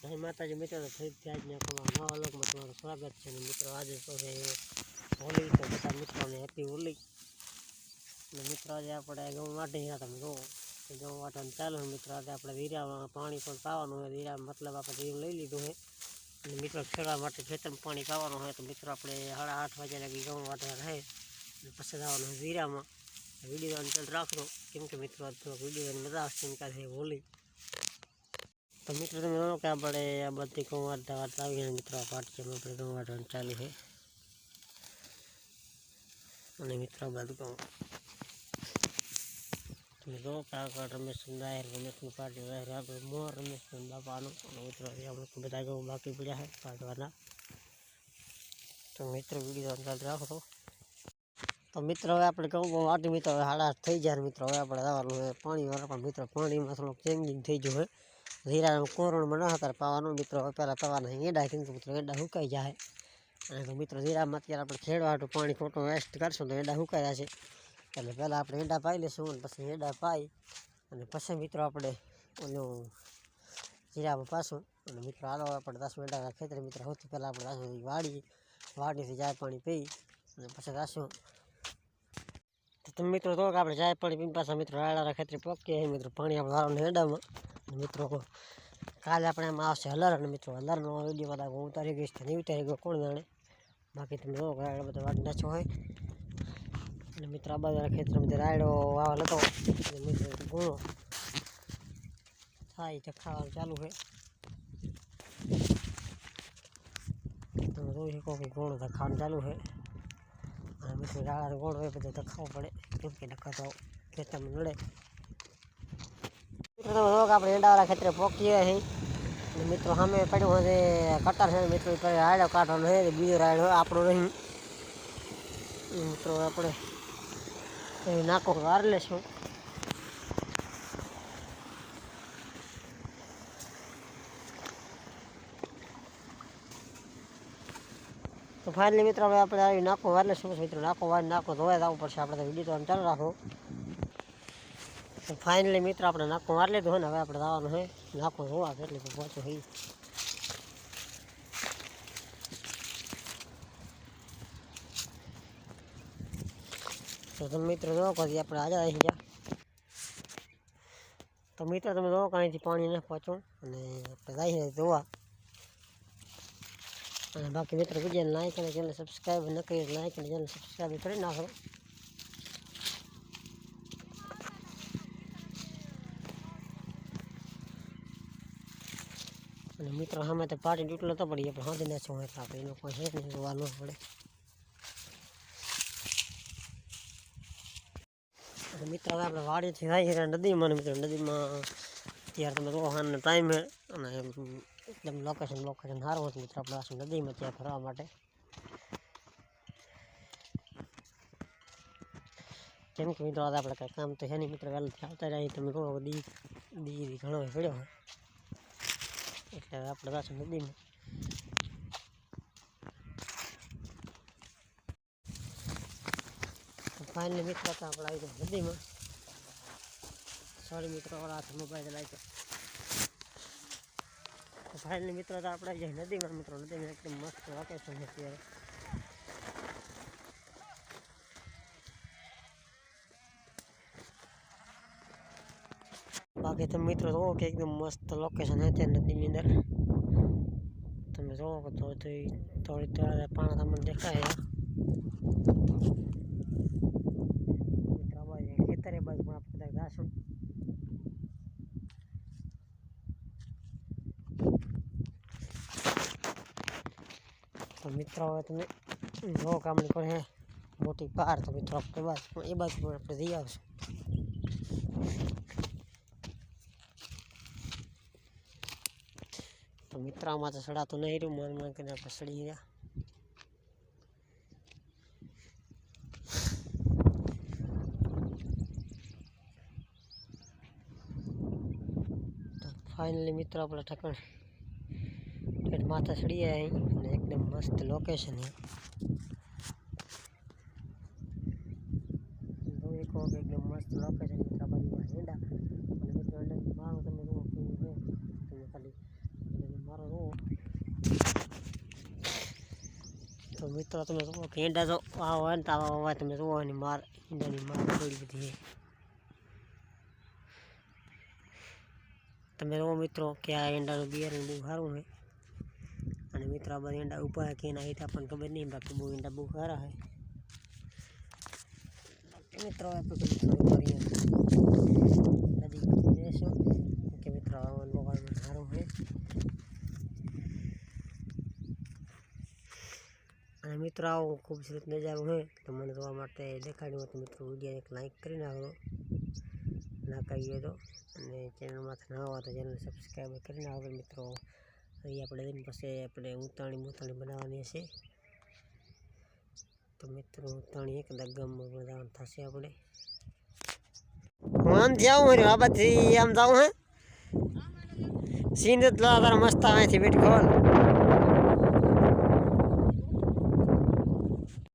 જય માતાજી મિત્રો, ફરીથી આજના નવા લોકમાં તમારું સ્વાગત છે. મિત્રો આજે તો છે હોલી, તો બધા મિત્રોને હેપી હોલી. અને મિત્રો આજે આપણે ગૌ વાટે તમે જુઓ ગૌ વાટવાનું ચાલુ હોય. મિત્રો આજે આપણે વીરામાં પાણી પણ પાવાનું હોય. વીરા મતલબ આપણે વીર લઈ લીધું હોય અને મિત્રો ખેડવા માટે ખેતરમાં પાણી પાવાનું હોય. તો મિત્રો આપણે 8:30 વાગ્યા લાગી ગૌ વાટે રહે અને પછી જવાનું હોય વીરામાં. વિડીયો ચાલુ રાખજો, કેમ કે મિત્રો થોડોક વિડીયોની મજા આવશે એમ કાંઈ હોલી. તો મિત્રો તમે જોવો કે આપણે આ બધી ઘઉં વાળતા આવી ગયા. મિત્રો આ પાટીમાં આપણે ઘઉં વાળવાનું ચાલુ છે. અને મિત્રો બધું ઘઉં તમે જોવો કે આગળ રમેશભાઈ દાયર રમેશની પાર્ટી આપણે મોર રમેશભાઈ બાપાનું. અને મિત્રો આપણે બધા ઘઉં બાકી પડ્યા છે કાઢવાના. તો મિત્રો વિડીયો ચાલુ રાખો. તો મિત્રો હવે આપણે ઘઉં વાટી મિત્રો હવે 8:30 થઈ જાય. મિત્રો હવે આપણે જવાનું હોય પાણી વાળા. પણ મિત્રો પાણીમાં થોડુંક ચેન્જિંગ થઈ ગયું હોય. હીરા કોરણમાં ના હતા પાવાનું. મિત્રો પહેલાં પાવાના એડા, કેમ કે મિત્રો એડા સુકાઈ જાય. અને તો મિત્રો જીરામાં અત્યારે આપણે ખેડવાટું પાણી ખોટું વેસ્ટ કરશું તો એડા સુકાઈ જશે. એટલે પહેલાં આપણે એડા પાઈ લઈશું અને પછી એડા પાઈ અને પછી મિત્રો આપણે ઓલું જીરામાં પાછું. અને મિત્રો હાલો આપણે 10 એડા ખેતર મિત્રો સૌથી પહેલાં આપણે જાશું વાડીથી જાય પાણી પી અને પછી જાશું. તો તમે મિત્રો કહો કે આપણે જાય પાણી પીને પાછા મિત્રો રાયડા ખેતરે પકીએ. મિત્રો પાણી આપણે વાળવાનું એડામાં. મિત્રો કાલે આપણે એમાં આવશે હલર. અને મિત્રો હલરનો વિડીયો બધા હું ઉતારી ગઈશ તો નહીં ઉતારી ગયો કોણ જાણે. બાકી તમે જો રાયડો બધો વાટી નાખ્યો હોય. અને મિત્રો આ બધા ખેતરમાં બધે રાયડો વાવલ હતો. મિત્રો ગુણો થાય તો ખાવાનું ચાલુ છે. તમે જોઈ શકો કે ગુણો તો ખાવાનું ચાલુ છે. અને મિત્રો રાયડા ગોળ હોય બધું તો ખાવું પડે, કેમ કે નખા તો ખેતરમાં નડે. મિત્રો તમે જો કે આપણે એડાવાળા ખેતરે પોકીએ અહીં. અને મિત્રો સામે પડ્યું છે કટર છે. મિત્રો રાયડો કાઢવાનો છે, બીજો રાયડો આપણો નહીં. મિત્રો આપણે નાકો વાર લેશું. તો ફાઇનલી મિત્રો હવે આપણે આવી નાકો વાર લેશું. મિત્રો નાકો વાર નાકો ધોવા જવું પડશે. આપણે તો વિડીયો તો ચાલુ રાખો. તો ફાઇનલી મિત્રો આપણે નાકો વાર લીધું હોય ને હવે આપણે જવાનું હોય નાકો ધોવા. એટલે તો પહોંચું હોય. તો તમે મિત્રો જો કરી આપણે આજે આવી ગયા. તો મિત્રો તમે જો કાંઈથી પાણી ન પહોંચું અને આપણે જઈએ ધોવા. અને બાકી મિત્રો વિડીયોને લાઈક અને ચેનલ સબસ્ક્રાઈબ ન કરી લાઈક અને ચેનલ સબસ્ક્રાઈબ કરી નાખો. અને મિત્રો સામે તો પાર્ટી તૂટલો તો પડી પણ હાથી નાખ્યો હોય એટલે આપણે એનો કોઈ છે નહીં, જોવા ન પડે. અને મિત્રો હવે આપણે વાડીથી જઈએ નદીમાં. મિત્રો નદીમાં અત્યારે તમે રોહાનનો ટાઈમ છે અને એકદમ લોકેશન સારું હતું. મિત્રો આપણે આશું નદીમાં ત્યાં ફરવા માટે. કેમ કે મિત્રો આજે આપણે કાંઈ કામ તો છે નહીં. મિત્રો વહેલાથી આવતા રહીએ. તમે કહો દી ઘણો પડ્યો હોય એટલે આપણે પાછું નદીમાં. ફાઇનલી મિત્રો તો આપણે આવી ગયા નદીમાં. સોરી મિત્રો હાથ મોબાઈલ લાવી. તો ફાઇનલી મિત્રો તો આપણે આવી જાય નદીમાં. મિત્રો નદીમાં એકદમ મસ્ત લોકેશન છે અત્યારે. બાકી તમે મિત્રો જોવો કે એકદમ મસ્ત લોકેશન છે ત્યાં નદીની અંદર. તમે જોવો કે થોડી પાણી તમને દેખાય. મિત્રો અમારે ખેતરે બાજુ પણ આપણે બધા જાશું. તો મિત્રો હવે તમે જો કામણી પણ હે મોટી પાર. તો મિત્રો આપણે એ બાજુ પણ આપણે જઈ આવશું. તો મિત્રો આમાં તો સડાતું નહીં રહ્યું. મન કરીને આપણે સડી ગયા. તો ફાઇનલી મિત્રો આપણે ઠેઠ માથા સડીએ અહીં. અને એકદમ મસ્ત લોકેશન છે. જોઈ કહો કે એકદમ મસ્ત લોકેશન. મિત્રો બાજુમાં હેડા અને મિત્રો મારું તમે જુઓ કેવું છે. તમે ખાલી મારો રો તો મિત્રો તમે જુઓ કે ઈંડા જો આ હોય ને તો આવા તમે જુઓ ને માર ઈંડાની માર થોડી બધી તમે જુઓ મિત્રો કે આ ઈંડાનું બિયારણ બહુ સારું છે અને મિત્રો આ બધા ઈંડા ઊભા કે એના હિત આપણને ખબર નહીં બાકી બહુ ઈંડા બહુ સારા છે મિત્રો આપણે કરીએ નદી જઈશું કે મિત્રો મોબાઈલમાં સારું છે અને મિત્રો આવું ખૂબસૂરત નજારો છે તો મને જોવા માટે દેખાડ્યું તો મિત્રો વિડીયો એક લાઈક કરી નાખો ના કહીએ તો અને ચેનલમાંથી ના હોય તો ચેનલ સબસ્ક્રાઈબ કરી નાખો મિત્રો અહીં આપણે એની પાસે આપણે ઉતાણી બનાવવાની છે તો મિત્રો ઉતાણી એક દગમમાં બનાવવાનું થશે આપણે હું આમથી આવું આ બાજુથી આમ જાઉં હે સીન જ તારા મસ્ત અહીંથી બેઠ ખોલ